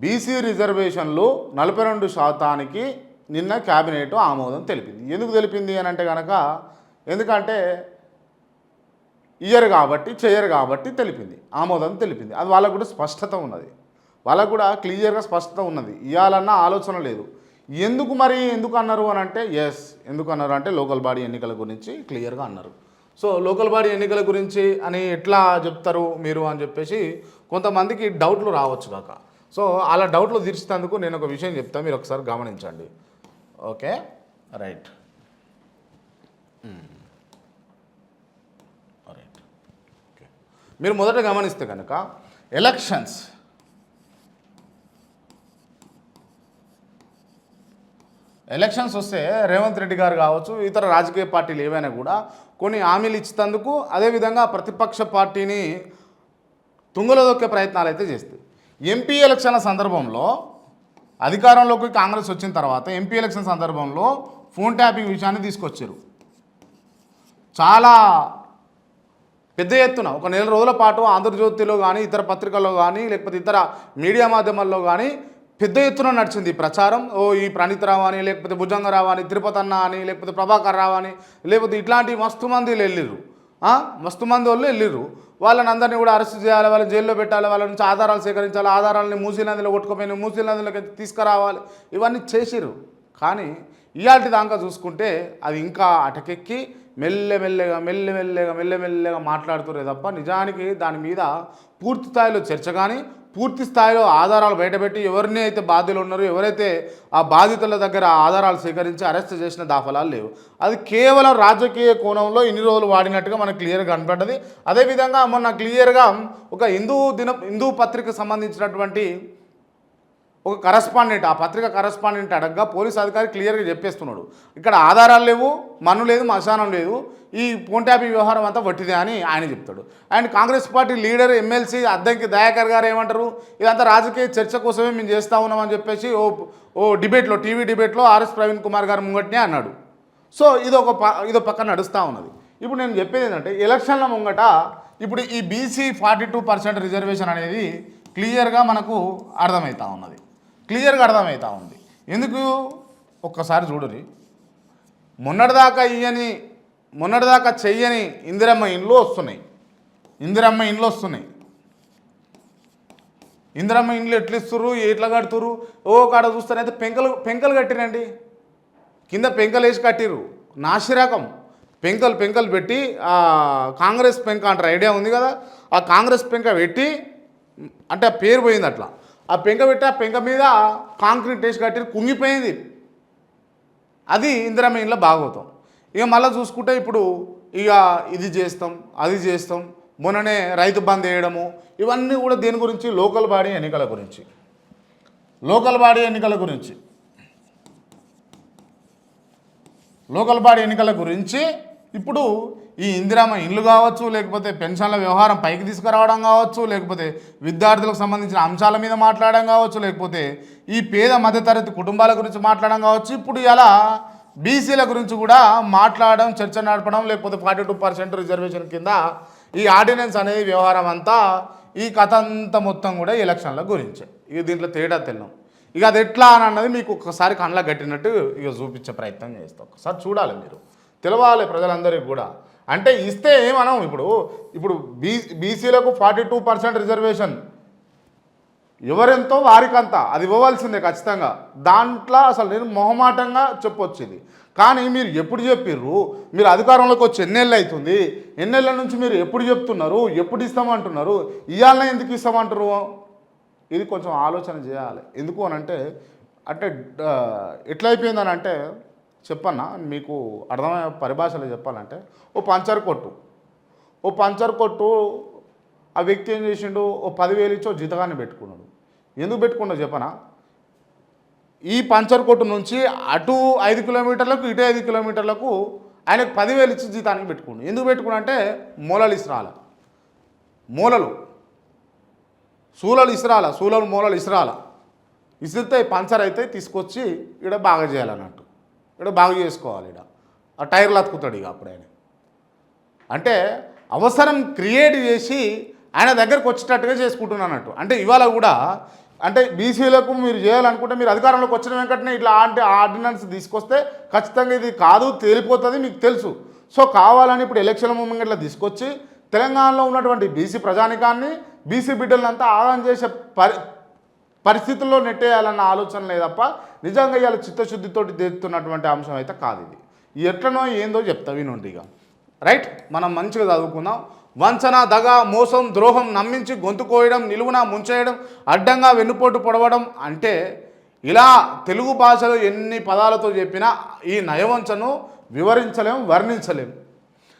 BC రిజర్వేషన్లు 42% నిన్న cabinet ఆమోదం తెలిపింది. ఎందుకు తెలిపింది అని అంటే కనుక, ఎందుకంటే ఇయ్యరు కాబట్టి చేయరు కాబట్టి తెలిపింది, ఆమోదం తెలిపింది. అది వాళ్ళకు కూడా స్పష్టత ఉన్నది, వాళ్ళకు కూడా క్లియర్గా స్పష్టత ఉన్నది. ఇవ్వాలన్న ఆలోచన లేదు. ఎందుకు అన్నారు అని అంటే, ఎందుకు అన్నారు అంటే లోకల్ బాడీ ఎన్నికల గురించి క్లియర్గా అన్నారు. సో లోకల్ బాడీ ఎన్నికల గురించి అని ఎట్లా చెప్తారు మీరు అని చెప్పేసి కొంతమందికి డౌట్లు రావచ్చు కాక. సో అలా డౌట్లు తీర్చేందుకు నేను ఒక విషయం చెప్తాను, మీరు ఒకసారి గమనించండి. Okay, right. Right, okay. మీరు మొదట గమనిస్తే కనుక ఎలక్షన్స్ వస్తే రేవంత్ రెడ్డి గారు కావచ్చు, ఇతర రాజకీయ పార్టీలు ఏవైనా కూడా కొన్ని హామీలు ఇచ్చేందుకు, అదేవిధంగా ప్రతిపక్ష పార్టీని తుంగలో దొక్కే ప్రయత్నాలు అయితే చేస్తాయి. ఎంపీ ఎలక్షన్ల సందర్భంలో అధికారంలోకి కాంగ్రెస్ వచ్చిన తర్వాత ఎంపీ ఎలక్షన్ సందర్భంలో ఫోన్ ట్యాపింగ్ విషయాన్ని తీసుకొచ్చారు. చాలా పెద్ద ఎత్తున ఒక నెల రోజుల పాటు ఆంధ్రజ్యోతిలో కానీ, ఇతర పత్రికల్లో కానీ, లేకపోతే ఇతర మీడియా మాధ్యమాల్లో కానీ పెద్ద ఎత్తున నడిచింది ప్రచారం. ఈ ప్రణీత్ రావు అని, లేకపోతే భుజంగరావు అని, తిరుపతి అన్న అని, లేకపోతే ప్రభాకర్ రావు అని, లేకపోతే ఇట్లాంటి మస్తు మంది వెళ్ళిర్రు. మస్తు మంది వాళ్ళు వెళ్ళిర్రు. వాళ్ళని అందరినీ కూడా అరెస్ట్ చేయాలి, వాళ్ళని జైల్లో పెట్టాలి, వాళ్ళ నుంచి ఆధారాలు సేకరించాలి, ఆధారాలని మూసీ నదిలో కొట్టుకుపోయిన మూసీ నదిలోకి తీసుకురావాలి, ఇవన్నీ చేసిర్రు. కానీ ఇవాళ దాకా చూసుకుంటే అది ఇంకా అటకెక్కి మెల్లమెల్లగా మాట్లాడుతురే తప్ప నిజానికి దాని మీద పూర్తి స్థాయిలో చర్చ కానీ, పూర్తి స్థాయిలో ఆధారాలు బయటపెట్టి ఎవరిని అయితే బాధ్యులు ఉన్నారో, ఎవరైతే ఆ బాధితుల దగ్గర ఆధారాలు సేకరించి అరెస్ట్ చేసిన దాఖలాలు లేవు. అది కేవలం రాజకీయ కోణంలో ఇన్ని రోజులు వాడినట్టుగా మనకు క్లియర్గా కనపడ్డది. అదేవిధంగా మొన్న క్లియర్గా ఒక హిందూ పత్రిక సంబంధించినటువంటి ఒక కరస్పాండెంట్, ఆ పత్రిక కరస్పాండెంట్ అడగగా పోలీస్ అధికారి క్లియర్గా చెప్పేస్తున్నాడు, ఇక్కడ ఆధారాలు లేవు, మన్ను లేదు, మశానం లేదు, ఈ ఫోన్ ట్యాపింగ్ వ్యవహారం అంతా వట్టిదే అని ఆయన చెప్తాడు. And Congress party leader MLC Addanki Dayakar గారు ఏమంటారు, ఇదంతా రాజకీయ చర్చ కోసమే మేము చేస్తూ ఉన్నామని చెప్పేసి డిబేట్లో, టీవీ డిబేట్లో ఆర్ఎస్ ప్రవీణ్ కుమార్ గారు ముంగట్నే అన్నాడు. సో ఇదో పక్కన నడుస్తూ ఉన్నది. ఇప్పుడు నేను చెప్పేది ఏంటంటే, ఎలక్షన్ల ముంగట ఇప్పుడు ఈ బీసీ 42% రిజర్వేషన్ అనేది క్లియర్గా మనకు అర్థమవుతూ ఉన్నది, క్లియర్గా అర్థమవుతూ ఉంది. ఎందుకు ఒక్కసారి చూడరి, మొన్నటిదాకా చెయ్యని ఇందిరమ్మ ఇండ్లు వస్తున్నాయి. ఇందిరమ్మ ఇండ్లు ఎట్లా ఇస్తుర్రు, ఎట్లా కడుతుర్రు? కాడ చూస్తానైతే పెంకలు కట్టిరండి, కింద పెంకలు వేసి కట్టిర్రు. నాసిరకం పెంకలు పెట్టి కాంగ్రెస్ పెంక అంటారు, ఐడియా ఉంది కదా, ఆ కాంగ్రెస్ పెంక పెట్టి, అంటే ఆ పేరు పోయింది అట్లా, ఆ పెంక పెట్టి ఆ పెంక మీద కాంక్రీట్ వేసి కట్టి కుంగిపోయింది. అది ఇందిరమ్మ ఇండ్ల భాగవతం. ఇక మళ్ళీ చూసుకుంటే ఇప్పుడు ఇక ఇది చేస్తాం, అది చేస్తాం, మొన్ననే రైతు బంద్ వేయడము, ఇవన్నీ కూడా దేని గురించి? లోకల్ బాడీ ఎన్నికల గురించి ఇప్పుడు ఈ ఇందిరమ్మ ఇండ్లు కావచ్చు, లేకపోతే పెన్షన్ల వ్యవహారం పైకి తీసుకురావడం కావచ్చు, లేకపోతే విద్యార్థులకు సంబంధించిన అంశాల మీద మాట్లాడడం కావచ్చు, లేకపోతే ఈ పేద మధ్యతరగతి కుటుంబాల గురించి మాట్లాడడం కావచ్చు, ఇప్పుడు ఇలా బీసీల గురించి కూడా మాట్లాడడం, చర్చ నడపడం, లేకపోతే 42% రిజర్వేషన్ కింద ఈ ఆర్డినెన్స్ అనేది వ్యవహారం అంతా, ఈ కథ అంతా మొత్తం కూడా ఎలక్షన్ల గురించే. ఇక దీంట్లో తేడా తెల్లం. ఇక అది ఎట్లా అని అన్నది మీకు ఒక్కసారి కళ్ళ కట్టినట్టు ఇక చూపించే ప్రయత్నం చేస్తాం. ఒకసారి చూడాలి, మీరు తెలవాలి ప్రజలందరికీ కూడా. అంటే ఇస్తే ఏమనం, ఇప్పుడు బీసీలకు 42% రిజర్వేషన్, ఎవరెంతో వారికంతా అది ఇవ్వవలసిందే ఖచ్చితంగా. దాంట్లో అసలు నేను మొహమాటంగా చెప్పొచ్చు ఇది. కానీ మీరు ఎప్పుడు చెప్పిర్రు? మీరు అధికారంలోకి వచ్చి ఎన్నేళ్ళు అవుతుంది? ఎన్నేళ్ళ నుంచి మీరు ఎప్పుడు చెప్తున్నారు? ఎప్పుడు ఇస్తామంటున్నారు? ఇవాళ ఎందుకు ఇస్తామంటారు? ఇది కొంచెం ఆలోచన చేయాలి. ఎందుకు అనంటే, ఎట్లయిపోయిందని అంటే చెప్పన్నా, మీకు అర్థమయ్యే పరిభాషలో చెప్పాలంటే, ఓ పంచర్ కొట్టు ఆ వ్యక్తి ఏం చేసిండు, 10,000 ఇచ్చి జీతగాన్ని పెట్టుకున్నాడు. ఎందుకు పెట్టుకున్నాడు చెప్పనా? ఈ పంచర్ కొట్టు నుంచి అటు 5 కిలోమీటర్లకు, ఇటు 5 కిలోమీటర్లకు ఆయనకు 10,000 ఇచ్చి జీతానికి పెట్టుకున్నాడు. ఎందుకు పెట్టుకున్నా అంటే మూలలు ఇసిరితే పంచర్ అయితే తీసుకొచ్చి ఇక్కడ బాగా చేయాలన్నట్టు, ఇక్కడ బాగా చేసుకోవాలి, ఇక్కడ ఆ టైర్లు అతుకుతాడు. ఇక అప్పుడు ఆయన అంటే అవసరం క్రియేట్ చేసి ఆయన దగ్గరకు వచ్చేటట్టుగా చేసుకుంటున్నానట్టు. అంటే ఇవాళ కూడా అంటే బీసీలకు మీరు చేయాలనుకుంటే మీరు అధికారంలోకి వచ్చిన వెంటనే ఇట్లా ఆర్డినెన్స్ తీసుకొస్తే ఖచ్చితంగా ఇది కాదు తేలిపోతుంది మీకు తెలుసు. సో కావాలని ఇప్పుడు ఎలక్షన్ మూమెంట్ ఇట్లా తీసుకొచ్చి తెలంగాణలో ఉన్నటువంటి బీసీ ప్రజానికాన్ని బీసీ బిడ్డలంతా ఆగం చేసే పరిస్థితుల్లో నెట్టేయాలన్న ఆలోచన లేదప్ప నిజంగా ఇవాళ చిత్తశుద్ధితోటి తెస్తున్నటువంటి అంశం అయితే కాదు. ఇది ఎట్లనో ఏందో చెప్తా వినండి ఇక. రైట్, మనం మంచిగా చదువుకుందాం. వంచన, దగ, మోసం, ద్రోహం, నమ్మించి గొంతు కోయడం, నిలువున ముంచేయడం, అడ్డంగా వెన్నుపోటు పొడవడం అంటే ఇలా తెలుగు భాషలో ఎన్ని పదాలతో చెప్పినా ఈ నయవంచను వివరించలేం, వర్ణించలేం.